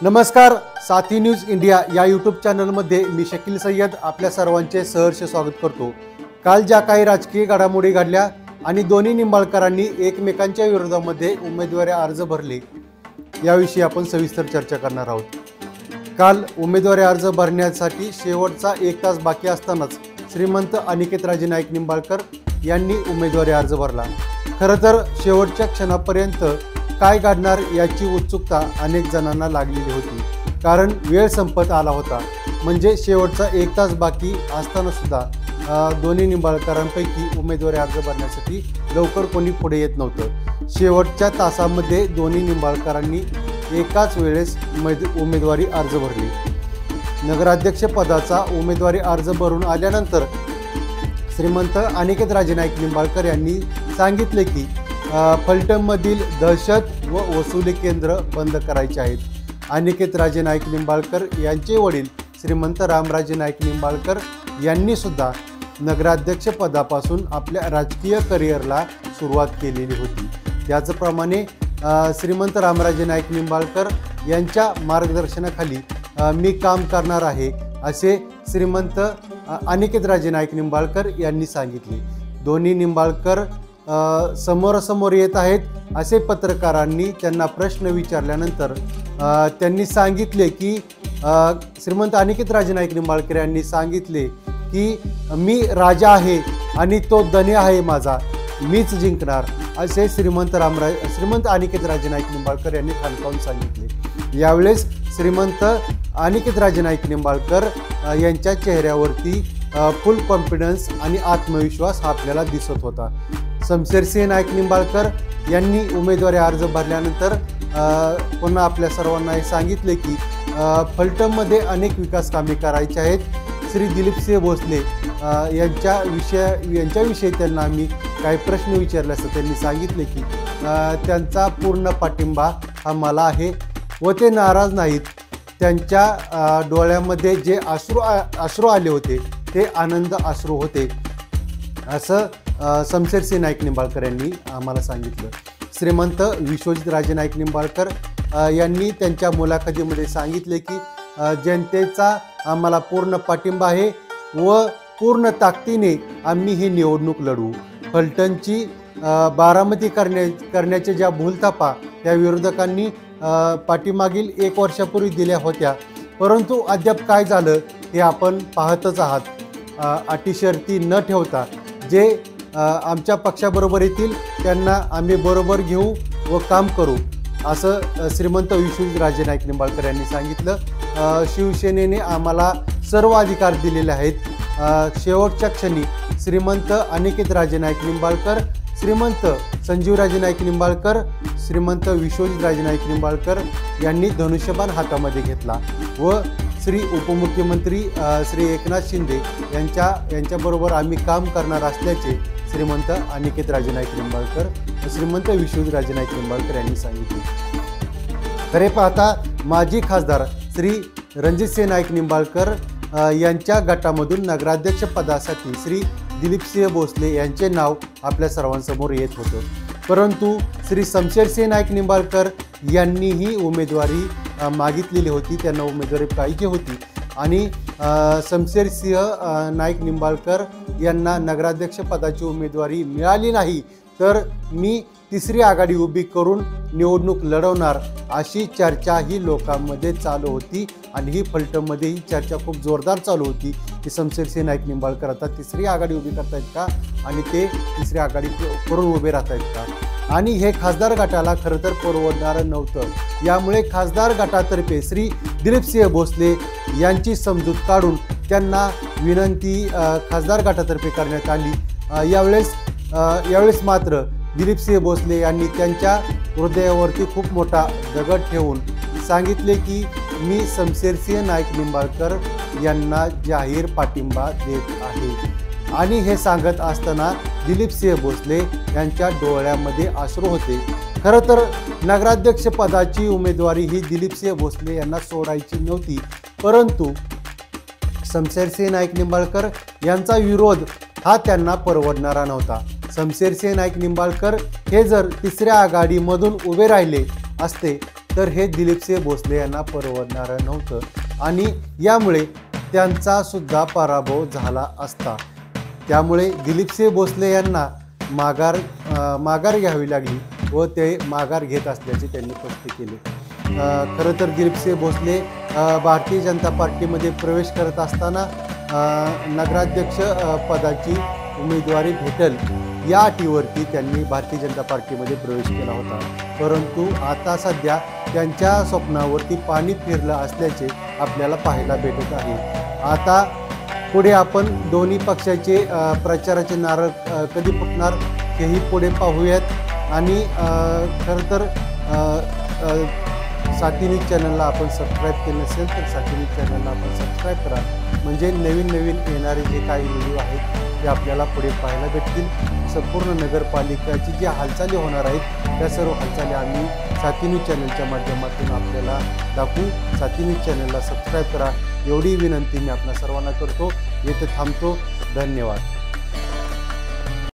नमस्कार, साथी news India या यूट्यूब चॅनलमध्ये मी शकील सय्यद आपल्या सर्वांचे सहर्ष स्वागत करतो। काल ज्या काही राजकीय घडामोडी घडल्या आणि दोन्ही निंबाळकरांनी एकमेकांच्या विरोधामध्ये उमेदवारी अर्ज भरले याविषयी आपण सविस्तर चर्चा करणार आहोत। काल उमेदवारी अर्ज भरण्यासाठी शेवटचा 1 तास बाकी असतानाच श्रीमंत अनिकेत राजे नाईक निंबाळकर यांनी उमेदवारी अर्ज भरला। खरं तर शेवटच्या क्षणापर्यंत काय घडणार याची उत्सुकता अनेक जणांना लागलेली होती, कारण वेळ संपत आला होता। म्हणजे शेवटचा 1 तास बाकी असताना सुद्धा दोन्ही निंबाळकरांपैकी उमेदवारी अर्ज भरण्यासाठी लवकर कोणी पुढे येत नव्हतं। शेवटच्या तासामध्ये दोन्ही निंबाळकरांनी एकाच वेळेस उमेदवारी अर्ज भरली। नगराध्यक्ष पदाचा उमेदवारी अर्ज भरून आल्यानंतर श्रीमंत अनिकेत राजे नाईक निंबाळकर यांनी सांगितले की फलटणमधील दहशत व वसुली केंद्र बंद करायचे आहेत। अनिकेत राजे नाईक निंबाळकर यांचे वडील श्रीमंत रामराजे नाईक निंबाळकर यांनी सुद्धा नगराध्यक्ष पदापासून आपल्या राजकीय करिअरला सुरुवात केलेली होती। त्याचप्रमाणे श्रीमंत रामराजे नाईक निंबाळकर यांच्या मार्गदर्शनाखाली मी काम करणार आहे असे श्रीमंत अनिकेत राजे नाईक निंबाळकर यांनी सांगितले। दोन्ही निंबाळकर समोरासमोर येत आहेत असे पत्रकारांनी त्यांना प्रश्न विचारल्यानंतर त्यांनी सांगितले की श्रीमंत अनिकेत राजे नाईक निंबाळकर यांनी सांगितले की मी राजा आहे आणि तो धनी आहे माझा, मीच जिंकणार असे श्रीमंत अनिकेत राजे नाईक निंबाळकर यांनी ठणकावून सांगितले। यावेळेस श्रीमंत अनिकेत राजे नाईक निंबाळकर यांच्या चेहऱ्यावरती फुल कॉन्फिडन्स आणि आत्मविश्वास हा आपल्याला दिसत होता। शमशेरसिंह नाईक निंबाळकर यांनी उमेदवारी अर्ज भरल्यानंतर पुन्हा आपल्या सर्वांना हे सांगितले की फलटणमध्ये अनेक विकास कामे करायची आहेत। श्री दिलीपसिंह भोसले यांच्याविषयी त्यांना आम्ही काही प्रश्न विचारले असता त्यांनी सांगितले की त्यांचा पूर्ण पाठिंबा हा मला आहे व ते नाराज नाहीत। त्यांच्या डोळ्यामध्ये जे अश्रू आले होते ते आनंद अश्रू होते असं शमशेरसिंह नाईक निंबाळकर यांनी आम्हाला सांगितलं। श्रीमंत विश्वजित राजे नाईक निंबाळकर यांनी त्यांच्या मुलाखतीमध्ये सांगितले की जनतेचा आम्हाला पूर्ण पाठिंबा आहे व पूर्ण ताकदीने आम्ही ही निवडणूक लढवू। फलटणची बारामती करण्याच्या ज्या भूलथापा त्या विरोधकांनी पाठीमागील 1 वर्षापूर्वी दिल्या होत्या, परंतु अद्याप काय झालं हे आपण पाहतच आहात। अटी शर्ती न ठेवता जे आमच्या पक्षाबरोबर येतील त्यांना आम्ही बरोबर घेऊ व काम करू असं श्रीमंत विश्वजित राजे नाईक निंबाळकर यांनी सांगितलं। शिवसेनेने आम्हाला सर्व अधिकार दिलेले आहेत। शेवटच्या क्षणी श्रीमंत अनिकेत राजे नाईक निंबाळकर, श्रीमंत संजीवराजे नाईक निंबाळकर, श्रीमंत विश्वजित राजे नाईक निंबाळकर यांनी धनुष्यबाण हातामध्ये घेतला व श्री उपमुख्यमंत्री श्री एकनाथ शिंदे यांच्याबरोबर आम्ही काम करणार असल्याचे श्रीमंत अनिकेत राजे नाईक निंबाळकर व श्रीमंत विश्वजित राजे नाईक निंबाळकर यांनी सांगितले। खरे पाहता माजी खासदार श्री रणजितसिंह नाईक निंबाळकर यांच्या गटामधून नगराध्यक्ष पदासाठी श्री दिलीपसिंह भोसले यांचे नाव आपल्या सर्वांसमोर येत होतं, परंतु श्री शमशेरसिंह नाईक निंबाळकर यांनीही उमेदवारी मागितलेली होती, त्यांना उमेदवारी पाहिजे होती आणि शमशेरसिंह नाईक निंबाळकर यांना नगराध्यक्ष पदाची उमेदवारी मिळाली नाही तर मी तिसरी आघाडी उभी करून निवडणूक लढवणार अशी चर्चा ही लोकांमध्ये चालू होती आणि ही फलटणमध्ये ही चर्चा खूप जोरदार चालू होती की शमशेरसिंह नाईक निंबाळकर आता तिसरी आघाडी उभी करतायत का आणि ते तिसरी आघाडी करून उभे राहतायत का, आणि हे खासदार गटाला खरं तर परवडणारं नव्हतं। यामुळे खासदार गटातर्फे श्री दिलीपसिंह भोसले यांची समजूत काढून त्यांना विनंती खासदार गटातर्फे करण्यात आली। यावेळेस मात्र दिलीपसिंह भोसले यांनी त्यांच्या हृदयावरती खूप मोठा दगड ठेवून सांगितले की मी शमशेरसिंह नाईक निंबाळकर यांना जाहीर पाठिंबा देत आहे। आणि हे सांगत असताना दिलीपसिंह भोसले यांच्या डोळ्यामध्ये अश्रू होते। खरं तर नगराध्यक्ष पदाची उमेदवारी ही दिलीपसिंह भोसले यांना सोडायची नव्हती, परंतु शमशेरसिंह नाईक निंबाळकर यांचा विरोध हा त्यांना परवडणारा नव्हता। शमशेरसिंह नाईक निंबाळकर हे जर तिसऱ्या आघाडीमधून उभे राहिले असते तर हे दिलीपसिंह भोसले यांना परवडणारं नव्हतं आणि यामुळे त्यांचा सुद्धा पराभव झाला असता. त्यामुळे दिलीपसिंह भोसले यांना माघार घ्यावी लागली व ते माघार घेत असल्याचे त्यांनी स्पष्ट केले. खरं तर दिलीपसिंह भोसले भारतीय जनता पार्टीमध्ये प्रवेश करत असताना नगराध्यक्ष पदाची उमेदवारी भेटेल या अटीवरती त्यांनी भारतीय जनता पार्टीमध्ये प्रवेश केला होता. परंतु आता सध्या त्यांच्या स्वप्नावरती पाणी फिरलं असल्याचे आपल्याला पाहायला भेटत आहे. आता पुढे आपण दोन्ही पक्षाचे प्रचाराचे नारळ कधी फुटणार हेही पुढे पाहूयात. आणि खरं तर साथी न्यूज चॅनलला आपण सबस्क्राईब केलं नसेल तर साथी न्यूज चॅनलला आपण सबस्क्राईब करा, म्हणजे नवीन येणारे जे काही व्हिडिओ आहेत ते आपल्याला पुढे पाहायला भेटतील. संपूर्ण नगरपालिकाची जी हालचाली होणार आहेत त्या सर्व हालचाली आम्ही साथी न्यूज चॅनलच्या माध्यमातून आपल्याला दाखवू. साथी न्यूज चॅनलला सबस्क्राईब करा एवढी विनंती मी आपल्या सर्वांना करतो. येथे थांबतो. धन्यवाद.